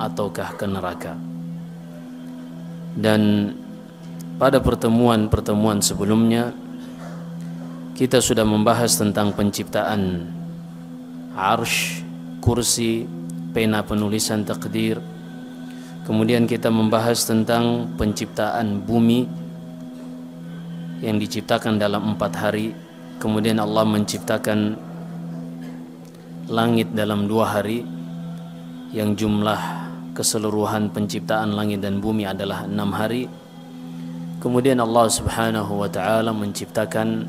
ataukah ke neraka. Dan pada pertemuan-pertemuan sebelumnya kita sudah membahas tentang penciptaan arsy, kursi, pena penulisan takdir. Kemudian kita membahas tentang penciptaan bumi yang diciptakan dalam 4 hari. Kemudian Allah menciptakan langit dalam 2 hari, yang jumlah keseluruhan penciptaan langit dan bumi adalah 6 hari. Kemudian Allah subhanahu wa ta'ala menciptakan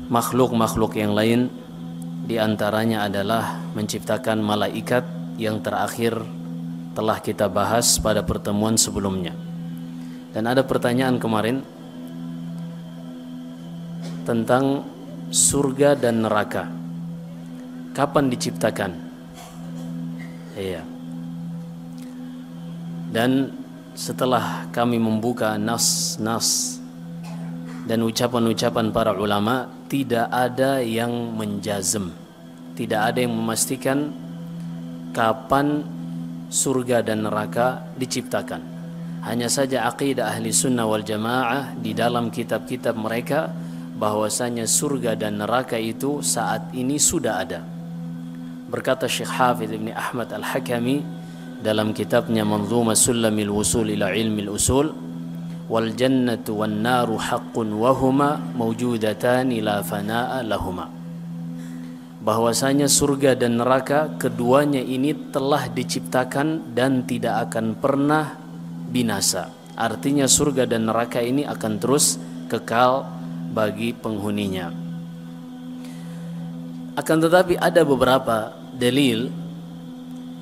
makhluk-makhluk yang lain. Di antaranya adalah menciptakan malaikat yang terakhir telah kita bahas pada pertemuan sebelumnya. Dan ada pertanyaan kemarin tentang surga dan neraka. Kapan diciptakan? Iya. Dan setelah kami membuka nas-nas dan ucapan-ucapan para ulama, tidak ada yang menjazm, tidak ada yang memastikan kapan surga dan neraka diciptakan. Hanya saja aqidah ahli sunnah wal jamaah di dalam kitab-kitab mereka bahwasanya surga dan neraka itu saat ini sudah ada. Berkata Syekh Hafidh Ibn Ahmad Al-Hakami dalam kitabnya Manzumah Sulamil Wusul ila Ilmil Usul, wal jannatu wan naru haqqun wa huma mawjudatan la fanaa lahuma, bahwasanya surga dan neraka keduanya ini telah diciptakan dan tidak akan pernah binasa. Artinya surga dan neraka ini akan terus kekal bagi penghuninya. Akan tetapi ada beberapa dalil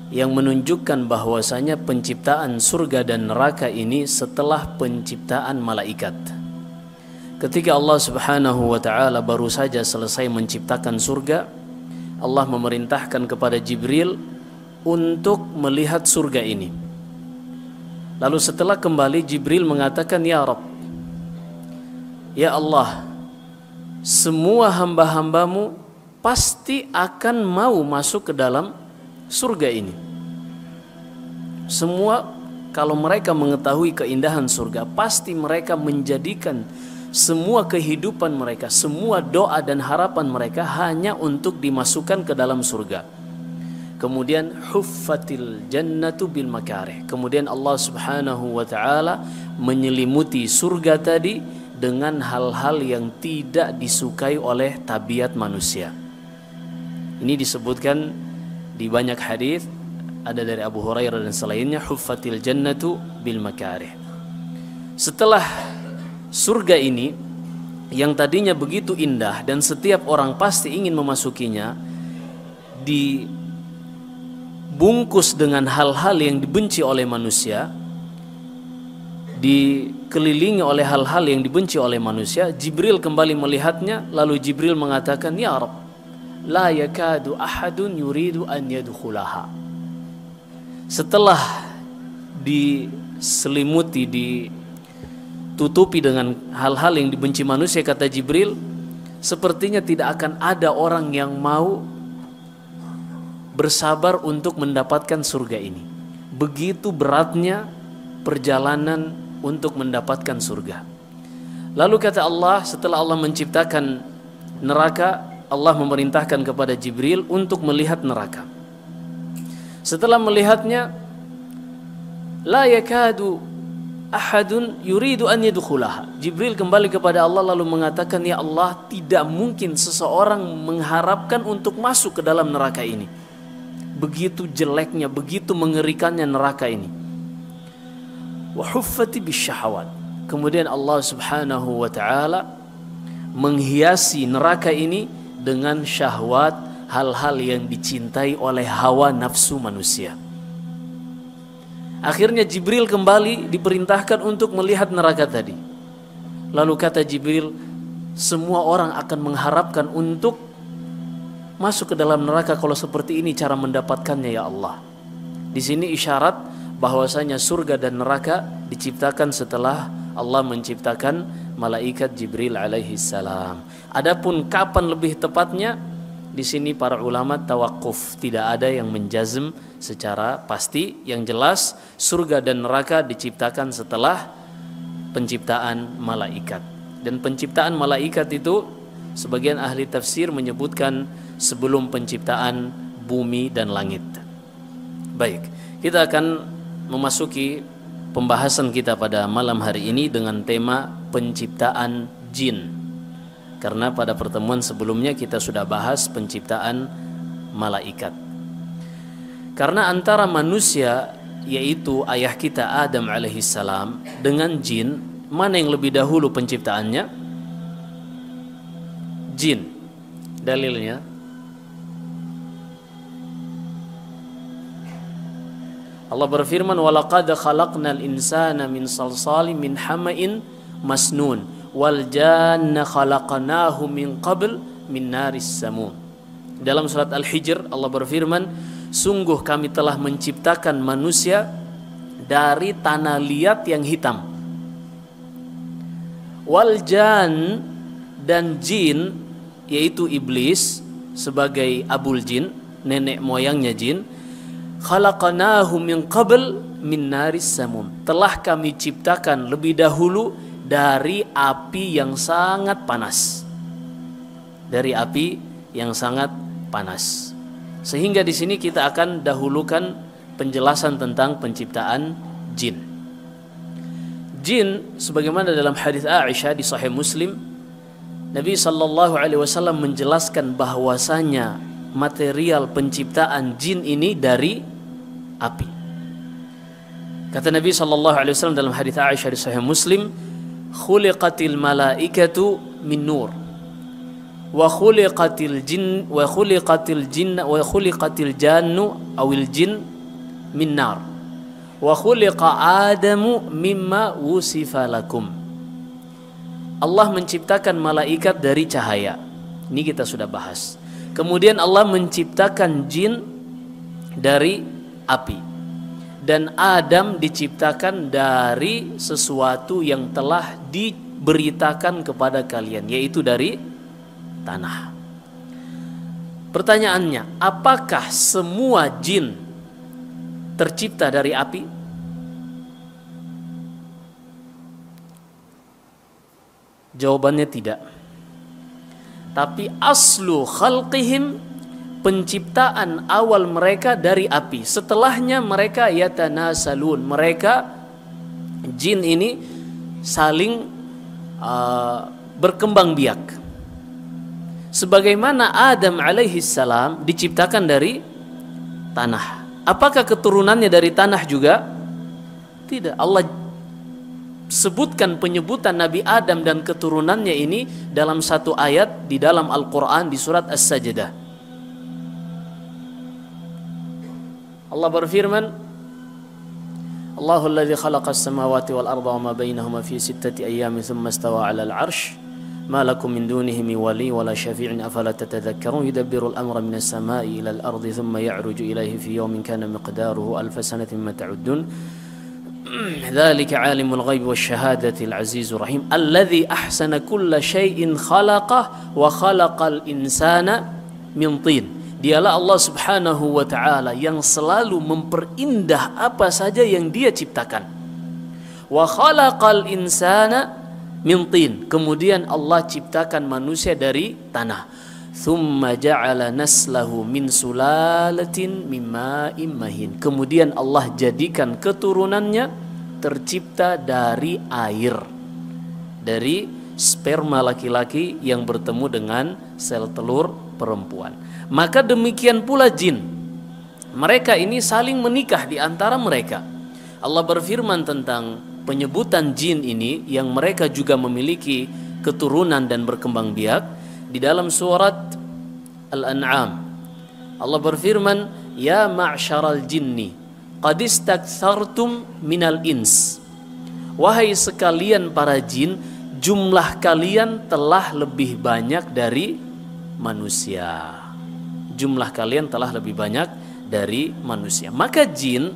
yang menunjukkan bahwasanya penciptaan surga dan neraka ini setelah penciptaan malaikat. Ketika Allah subhanahu wa ta'ala baru saja selesai menciptakan surga, Allah memerintahkan kepada Jibril untuk melihat surga ini. Lalu setelah kembali, Jibril mengatakan, "Ya Rabb, ya Allah, semua hamba-hambamu pasti akan mau masuk ke dalam surga ini. Semua, kalau mereka mengetahui keindahan surga, pasti mereka menjadikan semua kehidupan mereka, semua doa dan harapan mereka hanya untuk dimasukkan ke dalam surga." Kemudian huffatil jannatu bil makarih. Kemudian Allah subhanahu wa ta'ala menyelimuti surga tadi dengan hal-hal yang tidak disukai oleh tabiat manusia. Ini disebutkan di banyak hadis, ada dari Abu Hurairah dan selainnya, huffatil jannatu bil makarih. Setelah surga ini yang tadinya begitu indah dan setiap orang pasti ingin memasukinya, dibungkus dengan hal-hal yang dibenci oleh manusia, dikelilingi oleh hal-hal yang dibenci oleh manusia. Jibril kembali melihatnya, lalu Jibril mengatakan, "Ya Rabb, la yakadu ahadun yuridu an yadkhulaha." Setelah diselimuti, ditutupi dengan hal-hal yang dibenci manusia, kata Jibril, sepertinya tidak akan ada orang yang mau bersabar untuk mendapatkan surga ini. Begitu beratnya perjalanan untuk mendapatkan surga. Lalu kata Allah, setelah Allah menciptakan neraka, Allah memerintahkan kepada Jibril untuk melihat neraka. Setelah melihatnya, la yakadu ahadun yuridu an yadkhulaha. Jibril kembali kepada Allah lalu mengatakan, "Ya Allah, tidak mungkin seseorang mengharapkan untuk masuk ke dalam neraka ini. Begitu jeleknya, begitu mengerikannya neraka ini." Wa huffati bisyahawat. Kemudian Allah subhanahu wa ta'ala menghiasi neraka ini dengan syahwat, hal-hal yang dicintai oleh hawa nafsu manusia. Akhirnya Jibril kembali diperintahkan untuk melihat neraka tadi. Lalu kata Jibril, semua orang akan mengharapkan untuk masuk ke dalam neraka. Kalau seperti ini cara mendapatkannya, ya Allah. Di sini isyarat bahwasanya surga dan neraka diciptakan setelah Allah menciptakan malaikat Jibril alaihi salam. Adapun kapan lebih tepatnya di sini para ulama tawakuf, tidak ada yang menjazm secara pasti. Yang jelas surga dan neraka diciptakan setelah penciptaan malaikat. Dan penciptaan malaikat itu sebagian ahli tafsir menyebutkan sebelum penciptaan bumi dan langit. Baik, kita akan memasuki pembahasan kita pada malam hari ini dengan tema penciptaan jin. Karena pada pertemuan sebelumnya kita sudah bahas penciptaan malaikat. Karena antara manusia, yaitu ayah kita Adam alaihissalam, dengan jin, mana yang lebih dahulu penciptaannya? Jin. Dalilnya Allah berfirman, walaqad khalaqnal insana min salsalin min hama'in masnun wal janna khalaqnahu min qabl min naris samum. Dalam surat Al-Hijr Allah berfirman, sungguh kami telah menciptakan manusia dari tanah liat yang hitam. Wal jan, dan jin, yaitu iblis sebagai abul jin, nenek moyangnya jin, khalaqnahu min qabl min naris samum, telah kami ciptakan lebih dahulu dari api yang sangat panas. Dari api yang sangat panas. Sehingga di sini kita akan dahulukan penjelasan tentang penciptaan jin. Jin sebagaimana dalam hadis Aisyah di Sahih Muslim, Nabi sallallahu alaihi wasallam menjelaskan bahwasanya material penciptaan jin ini dari api. Kata Nabi sallallahu alaihi wasallam dalam hadis Aisyah di Sahih Muslim, khuliqatil malaikatu min nur wa khuliqatil jannu awil jin min nar wa khuliqa adamu mimma wusifa lakum. Allah menciptakan malaikat dari cahaya. Ini kita sudah bahas. Kemudian Allah menciptakan jin dari api. Dan Adam diciptakan dari sesuatu yang telah diberitakan kepada kalian, yaitu dari tanah. Pertanyaannya, apakah semua jin tercipta dari api? Jawabannya tidak. Tapi aslu khalqihim, penciptaan awal mereka dari api. Setelahnya mereka yatanasalun, mereka jin ini saling berkembang biak. Sebagaimana Adam alaihissalam diciptakan dari tanah. Apakah keturunannya dari tanah juga? Tidak. Allah sebutkan penyebutan Nabi Adam dan keturunannya ini dalam satu ayat di dalam Al-Quran di surat As-Sajdah. Allah berfirman, Allahul ladzi khalaqas samawati wal arda wa ma bainahuma fi sittati ayyamin thumma istawa 'alal 'arsy ma lakum min dunihi min wali wala syafi'in afala tatadhakkarun yudabbirul amra minas sama'i ilal ardi thumma ya'ruju ilayhi fi yawmin kana miqdaruhu alf sanatin mimma ta'uddun dzalika 'alimul ghaibi wasyahadati al-'azizur rahim alladzi ahsana kulla syai'in khalaqah wa khalaqal insana min tin. Dialah Allah subhanahu wa ta'ala yang selalu memperindah apa saja yang dia ciptakan. Wa khalaqal insana min tin. Kemudian Allah ciptakan manusia dari tanah. Thumma ja'ala naslahu min sulalatin mima'in mahin. Kemudian Allah jadikan keturunannya tercipta dari air. Dari sperma laki-laki yang bertemu dengan sel telur perempuan. Maka demikian pula jin. Mereka ini saling menikah di antara mereka. Allah berfirman tentang penyebutan jin ini yang mereka juga memiliki keturunan dan berkembang biak di dalam surat Al-An'am. Allah berfirman, ya ma'syaral jinni qad istakthartum minal ins. Wahai sekalian para jin, jumlah kalian telah lebih banyak dari manusia. Jumlah kalian telah lebih banyak dari manusia. Maka jin,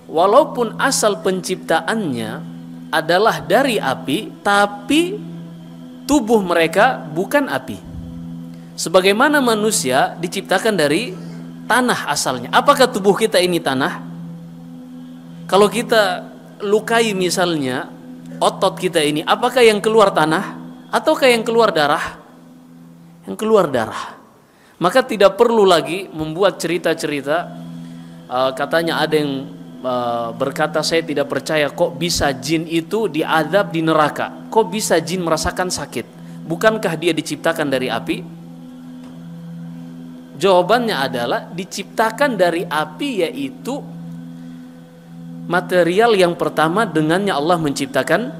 walaupun asal penciptaannya adalah dari api, tapi tubuh mereka bukan api. Sebagaimana manusia diciptakan dari tanah asalnya. Apakah tubuh kita ini tanah? Kalau kita lukai misalnya otot kita ini, apakah yang keluar tanah ataukah yang keluar darah? Yang keluar darah. Maka tidak perlu lagi membuat cerita-cerita katanya ada yang berkata, saya tidak percaya kok bisa jin itu diazab di neraka, kok bisa jin merasakan sakit, bukankah dia diciptakan dari api? Jawabannya adalah diciptakan dari api, yaitu material yang pertama dengannya Allah menciptakan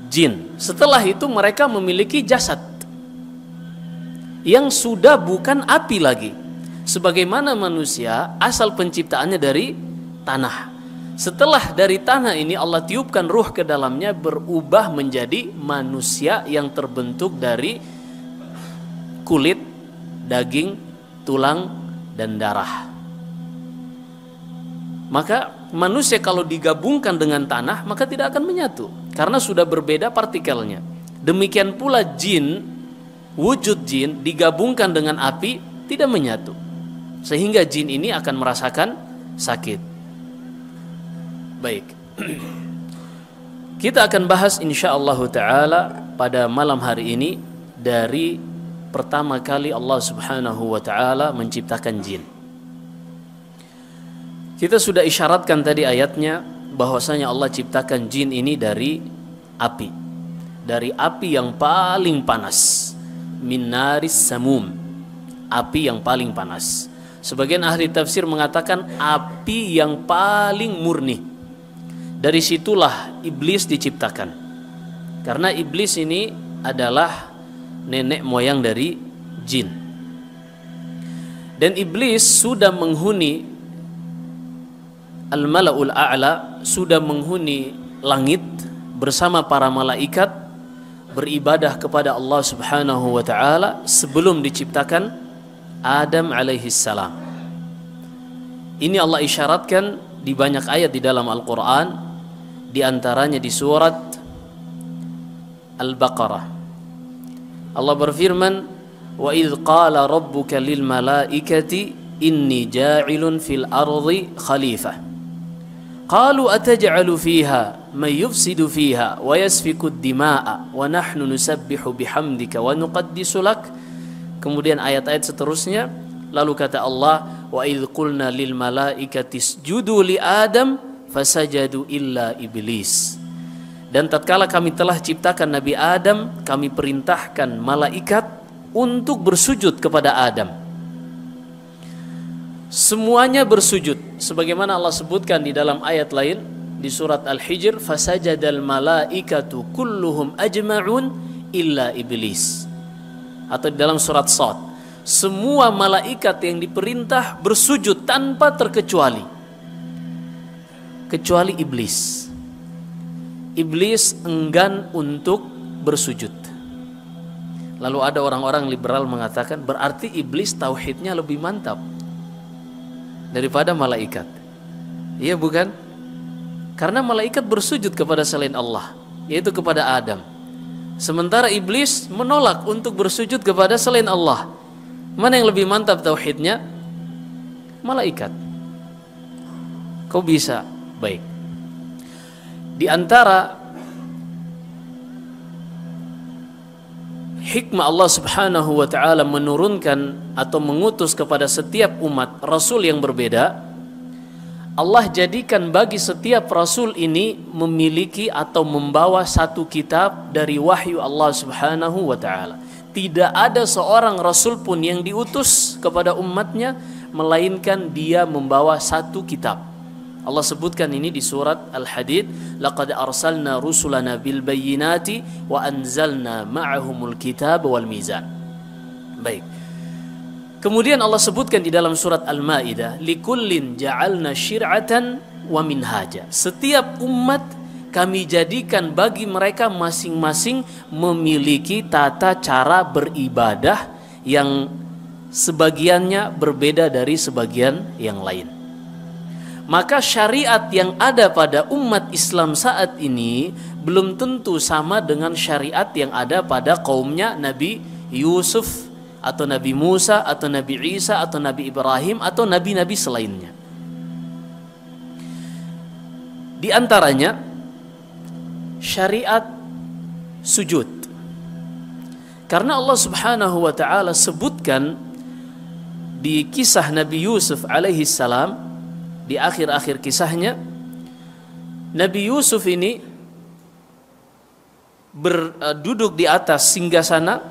jin. Setelah itu mereka memiliki jasad yang sudah bukan api lagi. Sebagaimana manusia asal penciptaannya dari tanah. Setelah dari tanah ini Allah tiupkan ruh ke dalamnya, berubah menjadi manusia yang terbentuk dari kulit, daging, tulang, dan darah. Maka manusia kalau digabungkan dengan tanah maka tidak akan menyatu karena sudah berbeda partikelnya. Demikian pula jin, wujud jin digabungkan dengan api tidak menyatu, sehingga jin ini akan merasakan sakit. Baik, kita akan bahas insyaallah ta'ala pada malam hari ini dari pertama kali Allah subhanahu wa ta'ala menciptakan jin. Kita sudah isyaratkan tadi ayatnya bahwasanya Allah ciptakan jin ini dari api, dari api yang paling panas, min naris samum, api yang paling panas. Sebagian ahli tafsir mengatakan api yang paling murni. Dari situlah iblis diciptakan, karena iblis ini adalah nenek moyang dari jin, dan iblis sudah menghuni al-mala'ul a'la, sudah menghuni langit bersama para malaikat, beribadah kepada Allah subhanahu wa ta'ala sebelum diciptakan Adam alaihi salam. Ini Allah isyaratkan di banyak ayat di dalam Al-Quran, di antaranya di surat Al-Baqarah. Allah berfirman, wa idh qala rabbuka lil malaikati inni ja'ilun fil ardi khalifah qalu ataj'alu fiha man yufsidu fiha wa yasfiku ad-dima'a wa nahnu nusabbihu bihamdika wa nuqaddisu lak. Kemudian ayat-ayat seterusnya, lalu kata Allah, wa idh qulna lil malaikati isjudu li adam fasajadu illa iblis. Dan tatkala kami telah ciptakan Nabi Adam, kami perintahkan malaikat untuk bersujud kepada Adam. Semuanya bersujud, sebagaimana Allah sebutkan di dalam ayat lain di surat Al-Hijr, fasajadal malaikatu kulluhum ajma'un illa iblis. Atau di dalam surat Shad, semua malaikat yang diperintah bersujud tanpa terkecuali, kecuali iblis. Iblis enggan untuk bersujud. Lalu ada orang-orang liberal mengatakan berarti iblis tauhidnya lebih mantap daripada malaikat. Iya bukan? Karena malaikat bersujud kepada selain Allah, yaitu kepada Adam. Sementara iblis menolak untuk bersujud kepada selain Allah. Mana yang lebih mantap tauhidnya? Malaikat. Kau bisa? Baik. Di antara hikmah Allah subhanahu wa ta'ala menurunkan atau mengutus kepada setiap umat Rasul yang berbeda, Allah jadikan bagi setiap Rasul ini memiliki atau membawa satu kitab dari wahyu Allah subhanahu wa ta'ala. Tidak ada seorang Rasul pun yang diutus kepada umatnya melainkan dia membawa satu kitab. Allah sebutkan ini di surat Al-Hadid, laqad arsalna rusulana bil bayyinati wa anzalna ma'ahumul kitab wal mizan. Baik. Kemudian Allah sebutkan di dalam surat Al-Maidah, likullin ja'alna syir'atan wa minhaja. Setiap umat kami jadikan bagi mereka masing-masing memiliki tata cara beribadah yang sebagiannya berbeda dari sebagian yang lain. Maka syariat yang ada pada umat Islam saat ini belum tentu sama dengan syariat yang ada pada kaumnya Nabi Yusuf atau Nabi Musa, atau Nabi Isa, atau Nabi Ibrahim, atau nabi-nabi selainnya. Di antaranya syariat sujud. Karena Allah Subhanahu wa taala sebutkan di kisah Nabi Yusuf alaihi salam, di akhir-akhir kisahnya, Nabi Yusuf ini duduk di atas singgasana,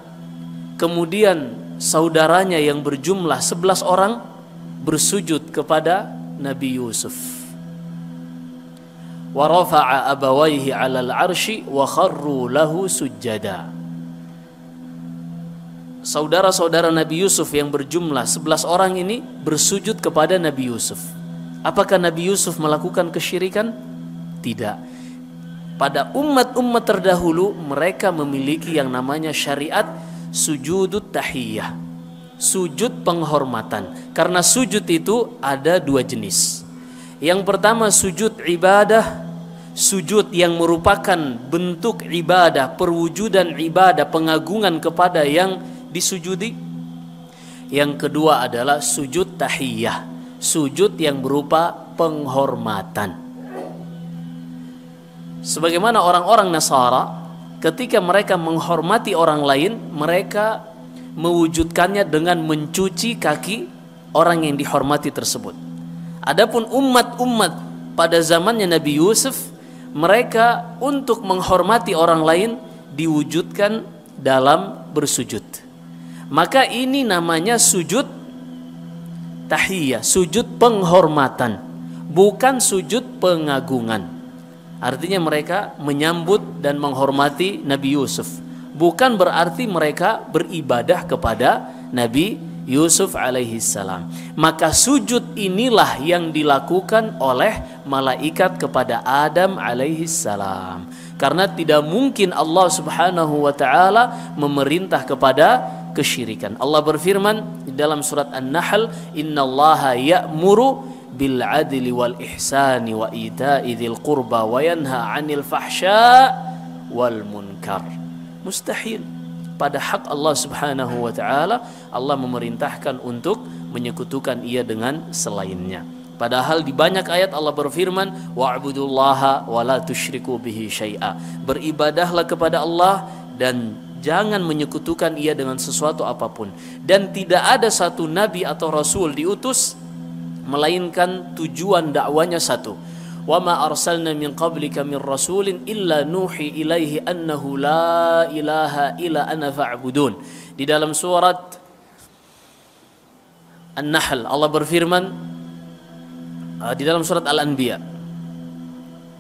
kemudian saudaranya yang berjumlah 11 orang bersujud kepada Nabi Yusuf. Wa rafa'a abawayhi 'alal 'arsy wa kharru lahu sujada. Saudara-saudara Nabi Yusuf yang berjumlah 11 orang ini bersujud kepada Nabi Yusuf. Apakah Nabi Yusuf melakukan kesyirikan? Tidak. Pada umat-umat terdahulu mereka memiliki yang namanya syariat sujudut tahiyyah, sujud penghormatan. Karena sujud itu ada 2 jenis. Yang pertama sujud ibadah, sujud yang merupakan bentuk ibadah, perwujudan ibadah, pengagungan kepada yang disujudi. Yang kedua adalah sujud tahiyyah, sujud yang berupa penghormatan. Sebagaimana orang-orang Nasara ketika mereka menghormati orang lain, mereka mewujudkannya dengan mencuci kaki orang yang dihormati tersebut. Adapun umat-umat pada zamannya Nabi Yusuf, mereka untuk menghormati orang lain diwujudkan dalam bersujud. Maka ini namanya sujud tahiyyah, sujud penghormatan, bukan sujud pengagungan. Artinya mereka menyambut dan menghormati Nabi Yusuf, bukan berarti mereka beribadah kepada Nabi Yusuf alaihi salam. Maka sujud inilah yang dilakukan oleh malaikat kepada Adam alaihi salam. Karena tidak mungkin Allah Subhanahu wa taala memerintah kepada kesyirikan. Allah berfirman di dalam surat An-Nahl, "Innallaha ya'muru bil 'adli wal ihsani wa ita'i dzil qurba wa yanha 'anil fahsya' wal munkar." Mustahil pada hak Allah Subhanahu wa taala Allah memerintahkan untuk menyekutukan ia dengan selainnya. Padahal di banyak ayat Allah berfirman, "Wa'budullaha wa la tusyriku bihi syai'a." Beribadahlah kepada Allah dan jangan menyekutukan ia dengan sesuatu apapun. Dan tidak ada satu nabi atau rasul diutus melainkan tujuan dakwanya satu. Wa ma arsalna min qablika min rasulin illa nuhi ilaihi annahu la ilaha illa ana fa'budun. Di dalam surat An-Nahl Allah berfirman, di dalam surat Al-Anbiya,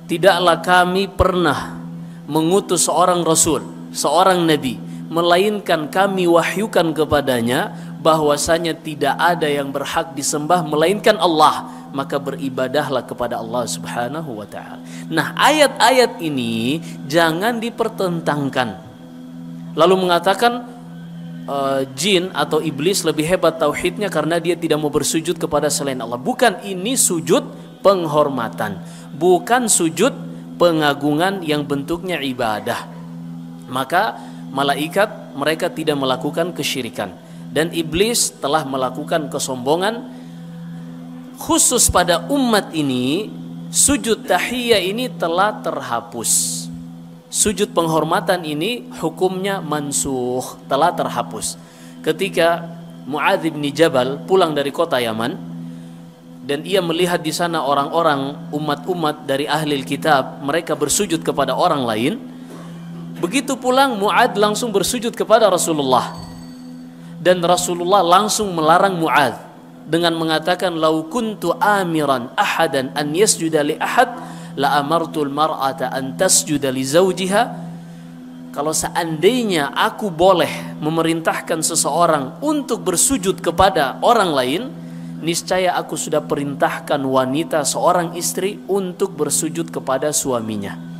tidaklah kami pernah mengutus seorang rasul, seorang nabi, melainkan kami wahyukan kepadanya bahwasanya tidak ada yang berhak disembah melainkan Allah, maka beribadahlah kepada Allah Subhanahu wa taala. Nah, ayat-ayat ini jangan dipertentangkan lalu mengatakan jin atau iblis lebih hebat tauhidnya karena dia tidak mau bersujud kepada selain Allah. Bukan, ini sujud penghormatan, bukan sujud pengagungan yang bentuknya ibadah. Maka malaikat mereka tidak melakukan kesyirikan, dan iblis telah melakukan kesombongan. Khusus pada umat ini sujud tahiyyah ini telah terhapus. Sujud penghormatan ini hukumnya mansukh, telah terhapus. Ketika Mu'adz bin Jabal pulang dari kota Yaman dan ia melihat di sana orang-orang umat-umat dari ahli kitab, mereka bersujud kepada orang lain. Begitu pulang, Mu'adz langsung bersujud kepada Rasulullah, dan Rasulullah langsung melarang Mu'adz dengan mengatakan, "Lau kuntu amiran ahadan an yasjuda li ahad la amartul mar'ata an tasjuda li zawjiha." Kalau seandainya aku boleh memerintahkan seseorang untuk bersujud kepada orang lain, niscaya aku sudah perintahkan wanita, seorang istri, untuk bersujud kepada suaminya.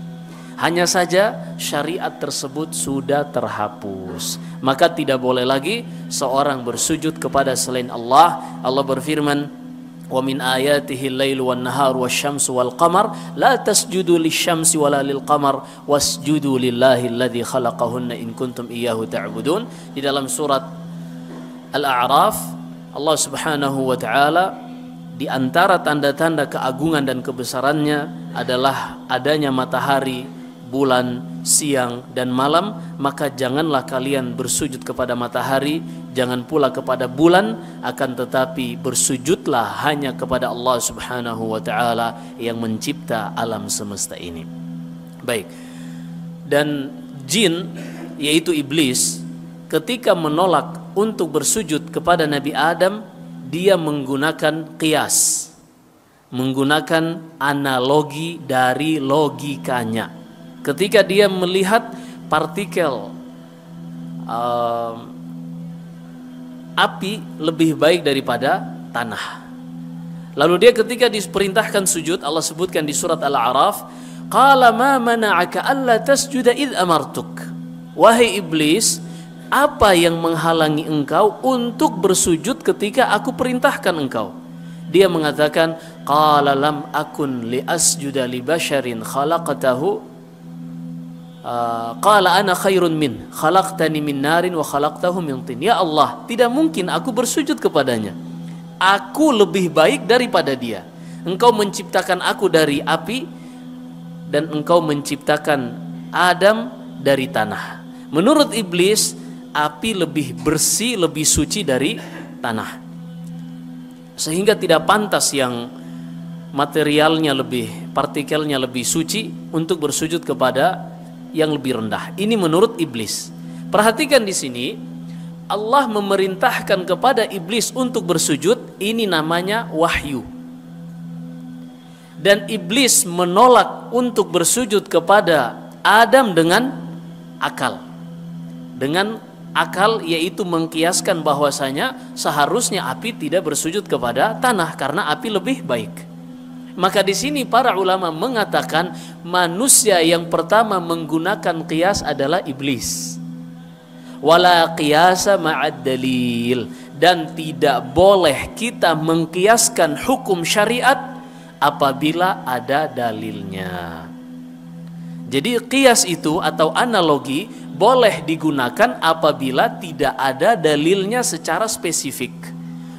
Hanya saja syariat tersebut sudah terhapus, maka tidak boleh lagi seorang bersujud kepada selain Allah. Allah berfirman, "Wa min ayatihi al-lailu wan-naharu wasyamsu wal-qamar la tasjudu lisyamsi wala lil-qamar wasjudu lillahi alladzi khalaqahunna in kuntum iyyahu ta'budun." Di dalam surat Al-A'raf, Allah Subhanahu wa taala di antara tanda-tanda keagungan dan kebesarannya adalah adanya matahari, bulan, siang dan malam. Maka janganlah kalian bersujud kepada matahari, jangan pula kepada bulan, akan tetapi bersujudlah hanya kepada Allah Subhanahu wa taala yang mencipta alam semesta ini. Baik. Dan jin, yaitu iblis, ketika menolak untuk bersujud kepada Nabi Adam, dia menggunakan qiyas, menggunakan analogi dari logikanya. Ketika dia melihat partikel api lebih baik daripada tanah, lalu dia ketika diperintahkan sujud, Allah sebutkan di surat Al-A'raf, qala ma mana'aka alla tasjuda id amartuk. Wahai iblis, apa yang menghalangi engkau untuk bersujud ketika aku perintahkan engkau? Dia mengatakan, qala lam akun li asjuda li basharin khalaqtahu qala ana khairun min khalaqtani min narin wa khalaqtahu min tin. Ya Allah, tidak mungkin aku bersujud kepadanya. Aku lebih baik daripada dia. Engkau menciptakan aku dari api dan engkau menciptakan Adam dari tanah. Menurut iblis, api lebih bersih, lebih suci dari tanah, sehingga tidak pantas yang materialnya lebih, partikelnya lebih suci untuk bersujud kepada yang lebih rendah. Ini menurut iblis. Perhatikan di sini, Allah memerintahkan kepada iblis untuk bersujud. Ini namanya wahyu. Dan iblis menolak untuk bersujud kepada Adam dengan akal. Dengan akal, yaitu mengkiaskan bahwasanya seharusnya api tidak bersujud kepada tanah karena api lebih baik. Maka di sini para ulama mengatakan manusia yang pertama menggunakan qiyas adalah iblis. Wala qiyasa ma'ad dalil, dan tidak boleh kita mengkiaskan hukum syariat apabila ada dalilnya. Jadi qiyas itu atau analogi boleh digunakan apabila tidak ada dalilnya secara spesifik.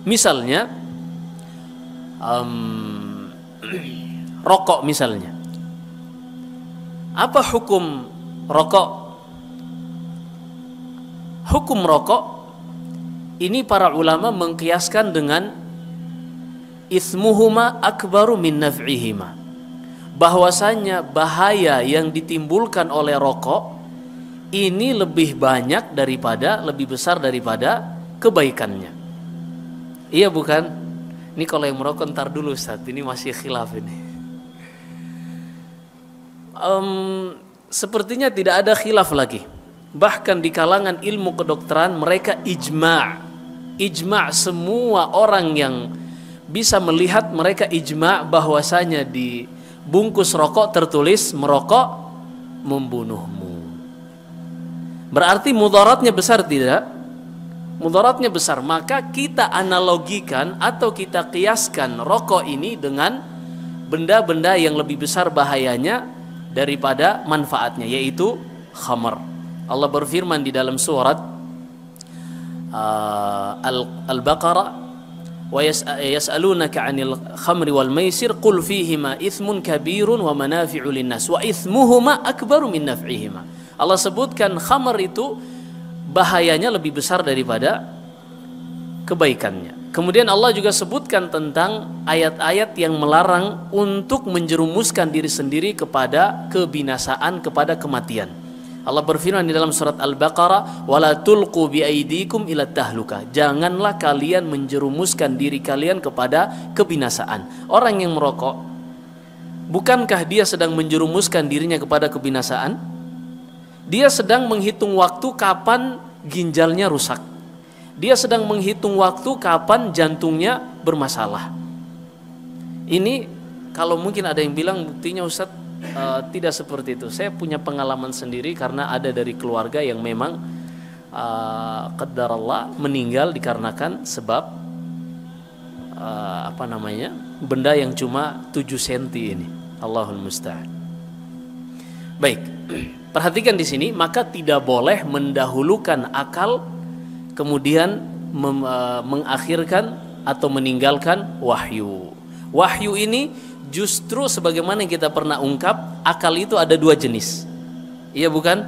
Misalnya rokok misalnya. Apa hukum rokok? Hukum rokok ini para ulama mengkiaskan dengan itsmuhuma akbaru min naf'ihima, bahwasanya bahaya yang ditimbulkan oleh rokok ini lebih banyak daripada, lebih besar daripada kebaikannya. Iya bukan? Ini kalau yang merokok ntar dulu Ustaz, ini masih khilaf ini. Sepertinya tidak ada khilaf lagi. Bahkan di kalangan ilmu kedokteran mereka ijma' semua orang yang bisa melihat, mereka ijma' bahwasanya di bungkus rokok tertulis merokok membunuhmu. Berarti mudaratnya besar tidak? Mudaratnya besar. Maka kita analogikan atau kita kiaskan rokok ini dengan benda-benda yang lebih besar bahayanya daripada manfaatnya, yaitu khamar. Allah berfirman di dalam surat Al-Baqarah, wa yas'alunaka 'anil khamri wal maisir qul fihima itsmun kabirun wa manafi'u linnas wa itsmuhuma akbaru min naf'ihima. Allah sebutkan khamar itu bahayanya lebih besar daripada kebaikannya. Kemudian Allah juga sebutkan tentang ayat-ayat yang melarang untuk menjerumuskan diri sendiri kepada kebinasaan, kepada kematian. Allah berfirman di dalam surat Al-Baqarah, wala tulqu biaidikum ila tahlukah. Janganlah kalian menjerumuskan diri kalian kepada kebinasaan. Orang yang merokok, bukankah dia sedang menjerumuskan dirinya kepada kebinasaan? Dia sedang menghitung waktu kapan ginjalnya rusak. Dia sedang menghitung waktu kapan jantungnya bermasalah. Ini kalau mungkin ada yang bilang buktinya Ustaz, tidak seperti itu. Saya punya pengalaman sendiri karena ada dari keluarga yang memang qadarallah meninggal dikarenakan sebab benda yang cuma 7 cm ini. Allahul musta'an. Baik. Perhatikan di sini, maka tidak boleh mendahulukan akal kemudian mengakhirkan atau meninggalkan wahyu. Wahyu ini justru sebagaimana yang kita pernah ungkap, akal itu ada dua jenis. Iya bukan?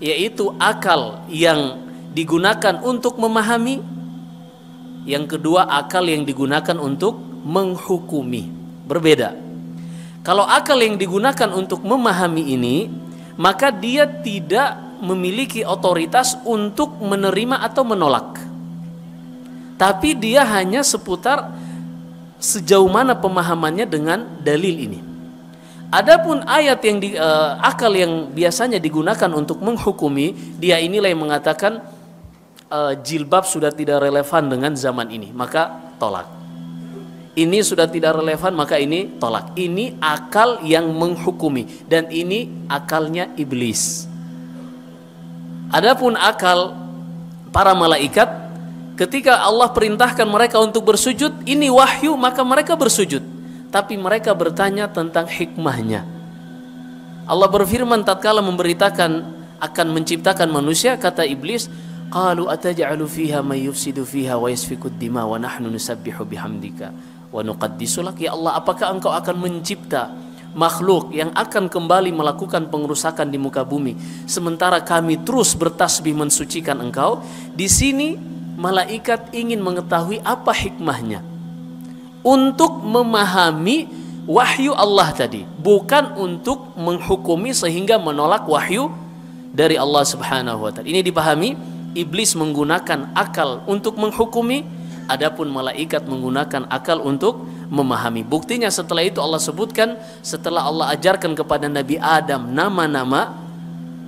Yaitu akal yang digunakan untuk memahami, yang kedua akal yang digunakan untuk menghukumi. Berbeda. Kalau akal yang digunakan untuk memahami ini, maka dia tidak memiliki otoritas untuk menerima atau menolak. Tapi dia hanya seputar sejauh mana pemahamannya dengan dalil ini. Adapun ayat yang akal yang biasanya digunakan untuk menghukumi, dia inilah yang mengatakan jilbab sudah tidak relevan dengan zaman ini, maka tolak. Ini sudah tidak relevan, maka ini tolak. Ini akal yang menghukumi, dan ini akalnya iblis. Adapun akal para malaikat, ketika Allah perintahkan mereka untuk bersujud, ini wahyu, maka mereka bersujud. Tapi mereka bertanya tentang hikmahnya. Allah berfirman tatkala memberitakan akan menciptakan manusia, kata iblis, qalu ataj'alu fiha may yufsidu fiha wa yasfiku ad-dima wa nahnu nusabbihu bihamdika wa nuqaddisu lak. Ya Allah, apakah engkau akan mencipta makhluk yang akan kembali melakukan pengerusakan di muka bumi sementara kami terus bertasbih mensucikan engkau? Di sini malaikat ingin mengetahui apa hikmahnya untuk memahami wahyu Allah tadi, bukan untuk menghukumi sehingga menolak wahyu dari Allah Subhanahu wa taala. Ini dipahami, iblis menggunakan akal untuk menghukumi, adapun malaikat menggunakan akal untuk memahami. Buktinya setelah itu Allah sebutkan, setelah Allah ajarkan kepada Nabi Adam nama-nama,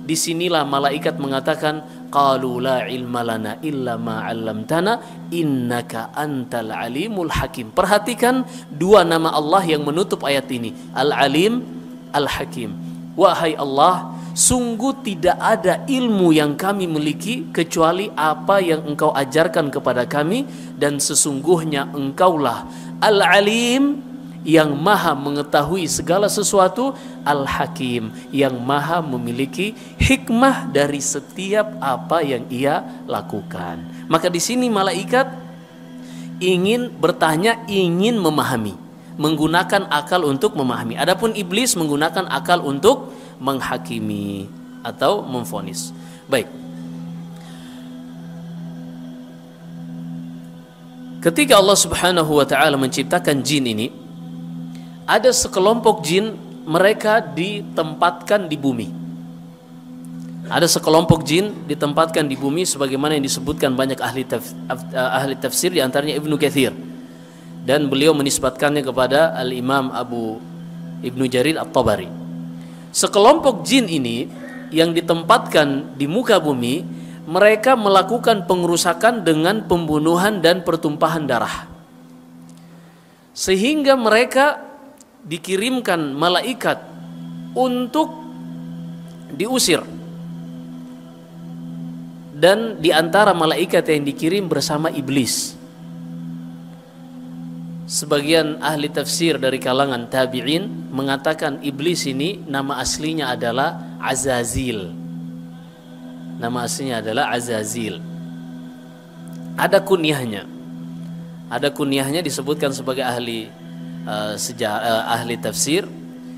disinilah malaikat mengatakan, qalu la ilma lana illa ma 'allamtana innaka antal alimul hakim. Perhatikan dua nama Allah yang menutup ayat ini, Al-Alim, Al-Hakim. Wahai Allah, sungguh tidak ada ilmu yang kami miliki kecuali apa yang engkau ajarkan kepada kami, dan sesungguhnya engkaulah Al-Alim yang maha mengetahui segala sesuatu, Al-Hakim yang maha memiliki hikmah dari setiap apa yang ia lakukan. Maka di sini malaikat ingin bertanya, ingin memahami, menggunakan akal untuk memahami. Adapun iblis menggunakan akal untuk menghakimi atau memvonis. Baik. Ketika Allah Subhanahu wa taala menciptakan jin ini, ada sekelompok jin, mereka ditempatkan di bumi. Ada sekelompok jin ditempatkan di bumi sebagaimana yang disebutkan banyak ahli tafsir, di antaranya Ibnu Katsir, dan beliau menisbatkannya kepada Al-Imam Ibnu Jarir At-Tabari. Sekelompok jin ini yang ditempatkan di muka bumi, mereka melakukan pengerusakan dengan pembunuhan dan pertumpahan darah, sehingga mereka dikirimkan malaikat untuk diusir. Dan di antara malaikat yang dikirim bersama iblis. Sebagian ahli tafsir dari kalangan tabi'in mengatakan iblis ini nama aslinya adalah Azazil. Nama aslinya adalah Azazil. Ada kunyahnya. Ada kunyahnya disebutkan sebagai ahli ahli tafsir,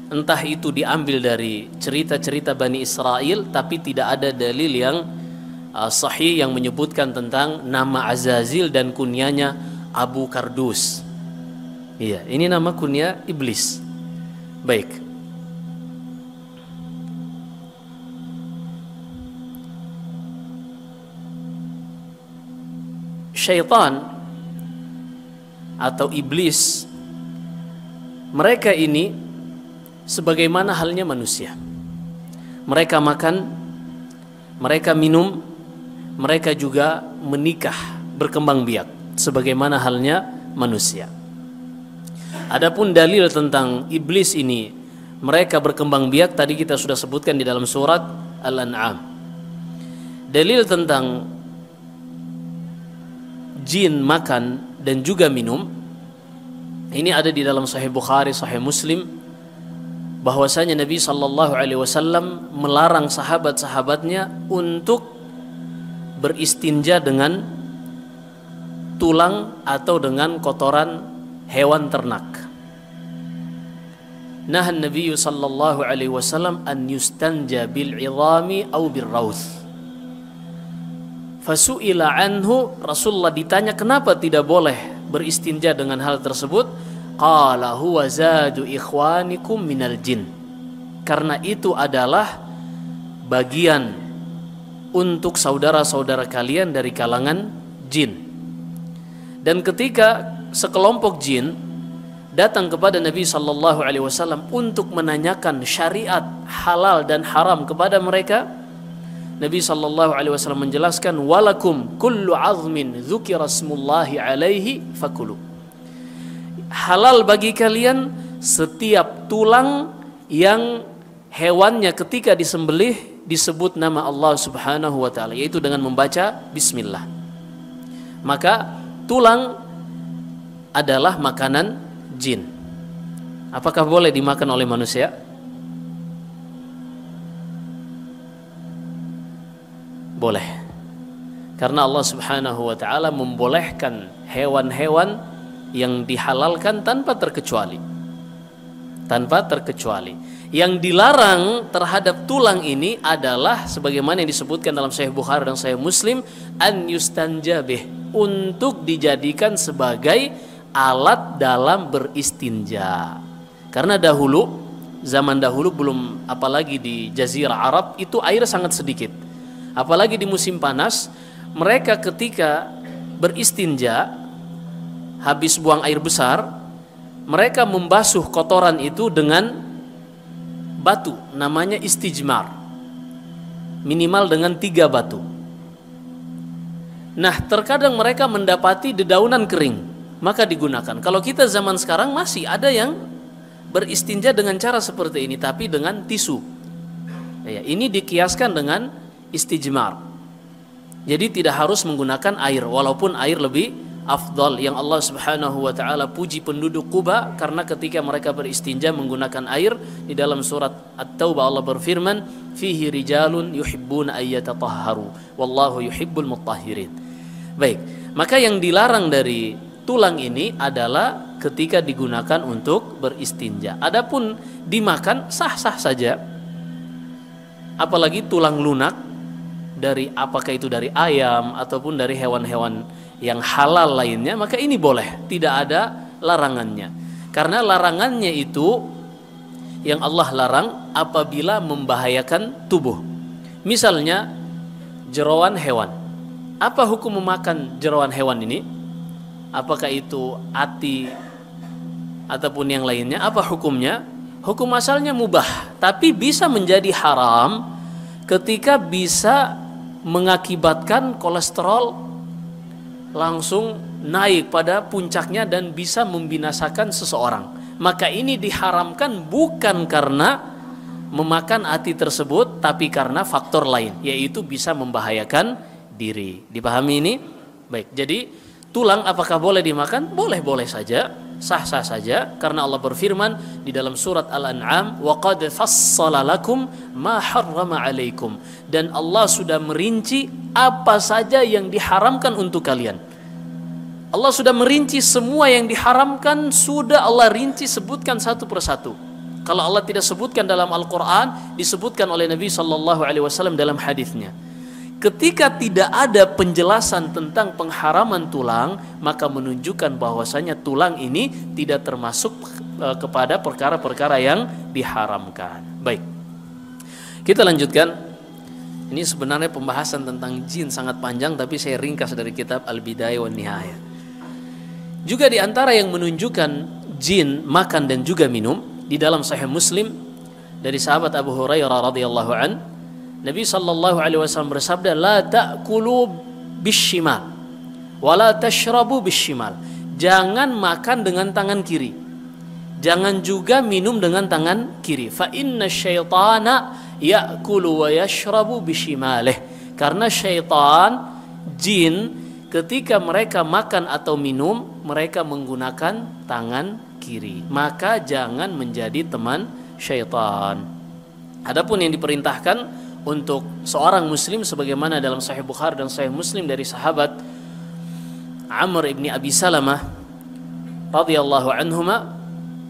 entah itu diambil dari cerita-cerita Bani Israel, tapi tidak ada dalil yang sahih yang menyebutkan tentang nama Azazil dan kunyanya Abu Kardus. Iya, ini nama kunya iblis. Baik. Syaitan atau iblis, mereka ini sebagaimana halnya manusia. Mereka makan, mereka minum, mereka juga menikah, berkembang biak sebagaimana halnya manusia. Adapun dalil tentang iblis ini, mereka berkembang biak, tadi kita sudah sebutkan di dalam surat Al-An'am. Dalil tentang jin makan dan juga minum, ini ada di dalam Sahih Bukhari, Sahih Muslim, bahwasanya Nabi SAW melarang sahabat-sahabatnya untuk beristinja dengan tulang atau dengan kotoran hewan ternak. Nah Nabi sallallahu alaihi wasallam an yustanja bil 'idhami aw bir rawth. Fasu'ila anhu, Rasulullah ditanya kenapa tidak boleh beristinja dengan hal tersebut. Qala huwa zadu ikhwanikum minal jin. Karena itu adalah bagian untuk saudara-saudara kalian dari kalangan jin. Dan ketika sekelompok jin datang kepada Nabi sallallahu alaihi wasallam untuk menanyakan syariat halal dan haram kepada mereka, Nabi sallallahu alaihi wasallam menjelaskan walakum kullu 'azmin dzukira smullahi alaihi fakulu. Halal bagi kalian setiap tulang yang hewannya ketika disembelih disebut nama Allah Subhanahu wa taala, yaitu dengan membaca bismillah. Maka tulang adalah makanan jin. Apakah boleh dimakan oleh manusia? Boleh. Karena Allah Subhanahu wa taala membolehkan hewan-hewan yang dihalalkan tanpa terkecuali. Tanpa terkecuali. Yang dilarang terhadap tulang ini adalah sebagaimana yang disebutkan dalam Sahih Bukhari dan Sahih Muslim, an yustanjabih, untuk dijadikan sebagai alat dalam beristinja. Karena zaman dahulu belum, apalagi di Jazirah Arab itu air sangat sedikit. Apalagi di musim panas, mereka ketika beristinja habis buang air besar, mereka membasuh kotoran itu dengan batu, namanya istijmar. Minimal dengan 3 batu. Nah, terkadang mereka mendapati dedaunan kering, maka digunakan. Kalau kita zaman sekarang masih ada yang beristinja dengan cara seperti ini, tapi dengan tisu. Ya, ini dikiaskan dengan istijmar. Jadi tidak harus menggunakan air, walaupun air lebih afdal. Yang Allah Subhanahu wa taala puji penduduk Quba karena ketika mereka beristinja menggunakan air. Di dalam surat At-Taubah Allah berfirman, fihi rijalun yuhibbuna ayyatatahharu wallahu yuhibbul mutahhirin. Baik, maka yang dilarang dari tulang ini adalah ketika digunakan untuk beristinja. Adapun dimakan sah-sah saja. Apalagi tulang lunak dari, apakah itu dari ayam ataupun dari hewan-hewan yang halal lainnya, maka ini boleh, tidak ada larangannya. Karena larangannya itu yang Allah larang apabila membahayakan tubuh. Misalnya jeroan hewan. Apa hukum memakan jeroan hewan ini? Apakah itu ati ataupun yang lainnya? Apa hukumnya? Hukum asalnya mubah, tapi bisa menjadi haram ketika bisa mengakibatkan kolesterol langsung naik pada puncaknya dan bisa membinasakan seseorang. Maka ini diharamkan bukan karena memakan ati tersebut, tapi karena faktor lain, yaitu bisa membahayakan diri. Dipahami ini? Baik, jadi tulang apakah boleh dimakan? Boleh-boleh saja, sah-sah saja, karena Allah berfirman di dalam surat Al-An'am, wa qad fassala lakum ma harrama alaikum, dan Allah sudah merinci apa saja yang diharamkan untuk kalian. Allah sudah merinci semua yang diharamkan, sudah Allah rinci, sebutkan satu persatu. Kalau Allah tidak sebutkan dalam Al-Quran, disebutkan oleh Nabi SAW dalam hadisnya. Ketika tidak ada penjelasan tentang pengharaman tulang, maka menunjukkan bahwasanya tulang ini tidak termasuk kepada perkara-perkara yang diharamkan. Baik, kita lanjutkan. Ini sebenarnya pembahasan tentang jin sangat panjang, tapi saya ringkas dari kitab Al-Bidayah wan Nihayah. Juga di antara yang menunjukkan jin makan dan juga minum, di dalam Sahih Muslim dari sahabat Abu Hurairah radhiyallahu an, Nabi sallallahu alaihi wasallam bersabda, la ta'kulu bishimal wa la tashrabu bishimal. Jangan makan dengan tangan kiri, jangan juga minum dengan tangan kiri. Fa inna syaitana ya'kulu wa yashrabu bishimalih. Karena syaitan, jin, ketika mereka makan atau minum, mereka menggunakan tangan kiri. Maka jangan menjadi teman syaitan. Adapun yang diperintahkan untuk seorang muslim sebagaimana dalam Sahih Bukhari dan Sahih Muslim dari sahabat Amr ibni Abi Salamah radhiyallahu anhuma,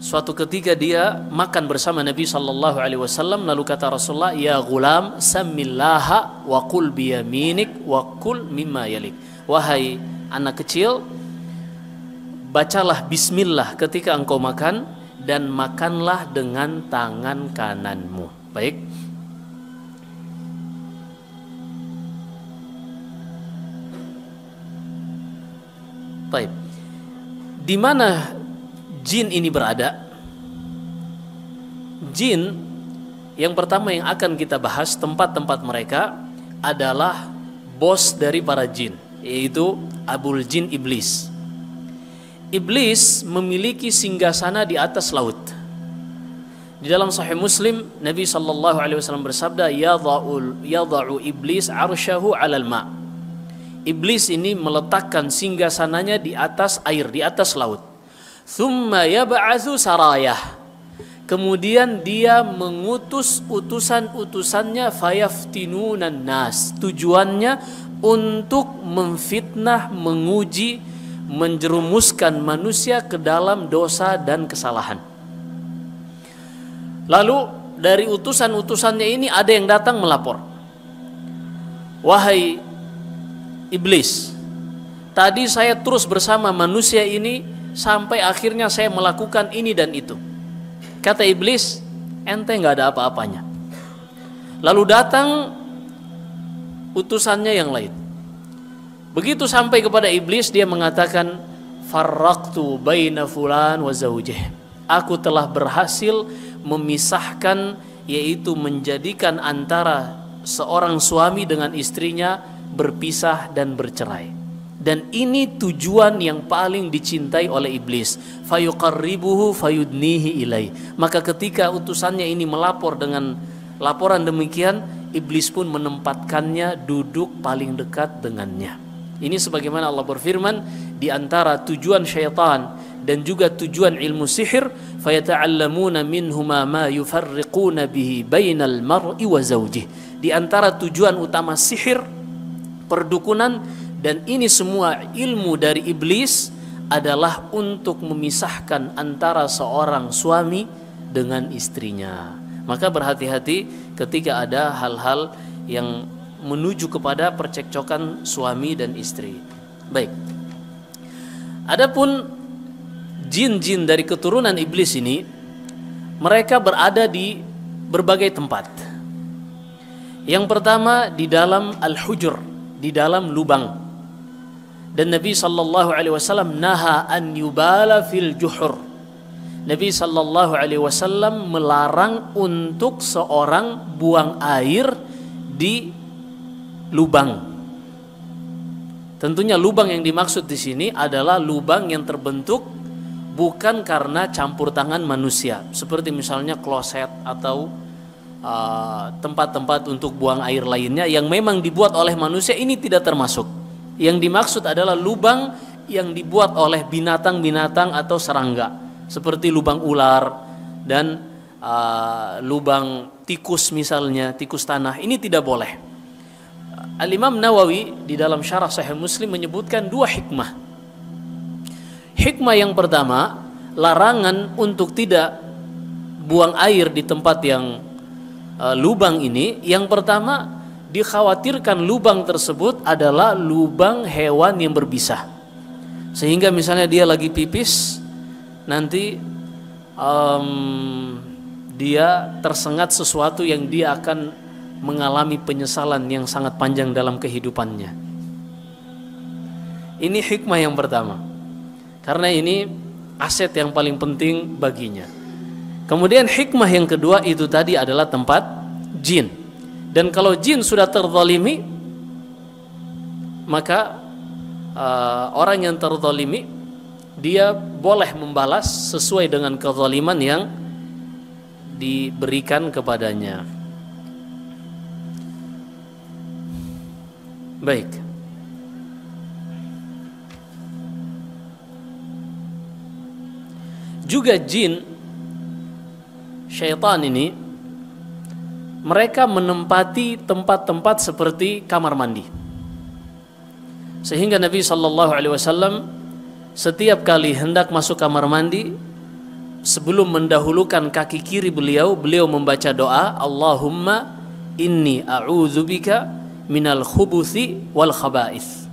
suatu ketika dia makan bersama Nabi sallallahu alaihi wasallam, lalu kata Rasulullah, "Ya ghulam, samillaha wa qul biyaminik wa kul mimma yalik." Wahai anak kecil, bacalah bismillah ketika engkau makan dan makanlah dengan tangan kananmu. Baik. Baik. Di mana jin ini berada? Jin yang pertama yang akan kita bahas, tempat-tempat mereka adalah bos dari para jin, yaitu Abul Jin Iblis. Iblis memiliki singgasana di atas laut. Di dalam Sahih Muslim, Nabi sallallahu alaihi wasallam bersabda, "Yadha'u iblis 'arsyahu 'alal ma'." Iblis ini meletakkan singgasananya di atas air, di atas laut. Thumma yab'atsu sarayah. Kemudian dia mengutus utusan-utusannya, fayaftinunan nas. Tujuannya untuk memfitnah, menguji, menjerumuskan manusia ke dalam dosa dan kesalahan. Lalu dari utusan-utusannya ini ada yang datang melapor, "Wahai Iblis, tadi saya terus bersama manusia ini sampai akhirnya saya melakukan ini dan itu." Kata Iblis, "Ente nggak ada apa-apanya." Lalu datang utusannya yang lain. Begitu sampai kepada Iblis, dia mengatakan, "Farraqtu baina fulan wa zawjih." Aku telah berhasil memisahkan, yaitu menjadikan antara seorang suami dengan istrinya berpisah dan bercerai. Dan ini tujuan yang paling dicintai oleh iblis. Fayuqarribuhu fayudnihi ilai. Maka ketika utusannya ini melapor dengan laporan demikian, iblis pun menempatkannya duduk paling dekat dengannya. Ini sebagaimana Allah berfirman, di antara tujuan syaitan dan juga tujuan ilmu sihir, fayata'allamuna minhuma ma yufarriquna bihi bainal mar'i wa zawjih. Di antara tujuan utama sihir, perdukunan, dan ini semua ilmu dari iblis adalah untuk memisahkan antara seorang suami dengan istrinya. Maka berhati-hati ketika ada hal-hal yang menuju kepada percekcokan suami dan istri. Baik. Adapun jin-jin dari keturunan iblis ini, mereka berada di berbagai tempat. Yang pertama di dalam al-hujur, di dalam lubang. Dan Nabi sallallahu alaihi wasallam naha an yubala fil juhur. Nabi sallallahu alaihi wasallam melarang untuk seorang buang air di lubang. Tentunya lubang yang dimaksud di sini adalah lubang yang terbentuk bukan karena campur tangan manusia, seperti misalnya kloset atau tempat-tempat untuk buang air lainnya yang memang dibuat oleh manusia. Ini tidak termasuk. Yang dimaksud adalah lubang yang dibuat oleh binatang-binatang atau serangga, seperti lubang ular dan lubang tikus misalnya, tikus tanah. Ini tidak boleh. Al-Imam Nawawi di dalam syarah Sahih Muslim menyebutkan dua hikmah. Hikmah yang pertama, larangan untuk tidak buang air di tempat yang lubang ini. Yang pertama, dikhawatirkan lubang tersebut adalah lubang hewan yang berbisa, sehingga misalnya dia lagi pipis, nanti dia tersengat sesuatu yang dia akan mengalami penyesalan yang sangat panjang dalam kehidupannya. Ini hikmah yang pertama, karena ini aset yang paling penting baginya. Kemudian hikmah yang kedua itu tadi adalah tempat jin. Dan kalau jin sudah terzalimi, maka orang yang terzalimi dia boleh membalas sesuai dengan kezaliman yang diberikan kepadanya. Baik. Juga jin, syaitan ini, mereka menempati tempat-tempat seperti kamar mandi. Sehingga Nabi sallallahu alaihi wasallam setiap kali hendak masuk kamar mandi, sebelum mendahulukan kaki kiri beliau membaca doa, Allahumma inni a'udzubika minal khubuthi wal khaba'ith.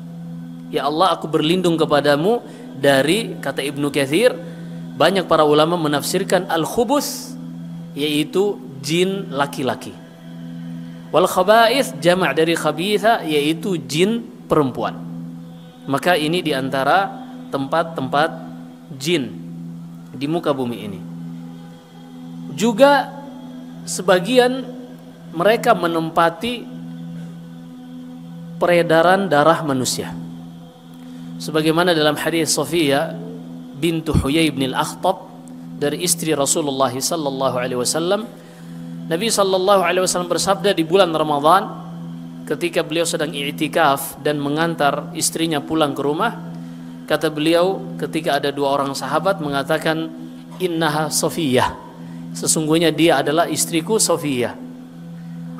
Ya Allah, aku berlindung kepadamu dari, kata Ibnu Katsir, banyak para ulama menafsirkan al-khubuth yaitu jin laki-laki. Wal khaba'ith jama' dari khabitha yaitu jin perempuan. Maka ini diantara tempat-tempat jin di muka bumi ini. Juga sebagian mereka menempati peredaran darah manusia. Sebagaimana dalam hadis Safiyah bintu Huyai bin Al-Akhtab dari istri Rasulullah sallallahu alaihi wasallam, Nabi sallallahu alaihi wasallam bersabda di bulan Ramadan ketika beliau sedang i'tikaf dan mengantar istrinya pulang ke rumah, kata beliau ketika ada dua orang sahabat mengatakan, innaha Safiyah, sesungguhnya dia adalah istriku Safiyah.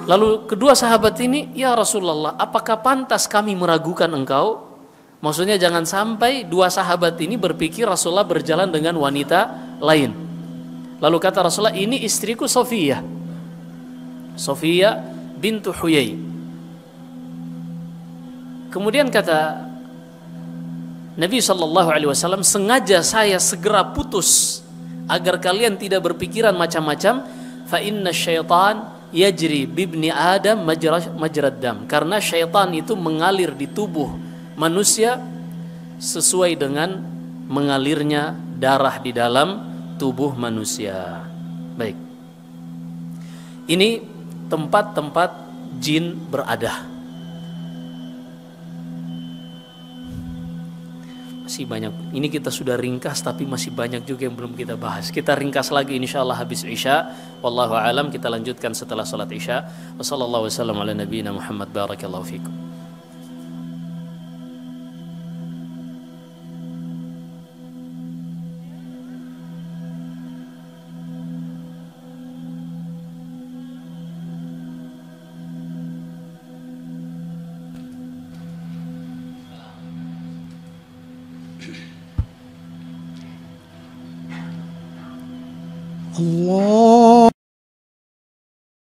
Lalu kedua sahabat ini, ya Rasulullah, apakah pantas kami meragukan engkau? Maksudnya jangan sampai dua sahabat ini berpikir Rasulullah berjalan dengan wanita lain. Lalu kata Rasulullah, ini istriku Safiyah, Safiyah bintu Huyai. Kemudian kata Nabi SAW, sengaja saya segera putus agar kalian tidak berpikiran macam-macam. Fa inna syaitan yajri bibni Adam majrad dam, karena syaitan itu mengalir di tubuh manusia sesuai dengan mengalirnya darah di dalam tubuh manusia. Baik, ini tempat-tempat jin berada. Masih banyak, ini kita sudah ringkas tapi masih banyak juga yang belum kita bahas. Kita ringkas lagi insyaallah habis Isya. Wallahu alam, kita lanjutkan setelah salat Isya. Wassallallahu wasallam ala nabiyina Muhammad, barakallahu fikum. Allah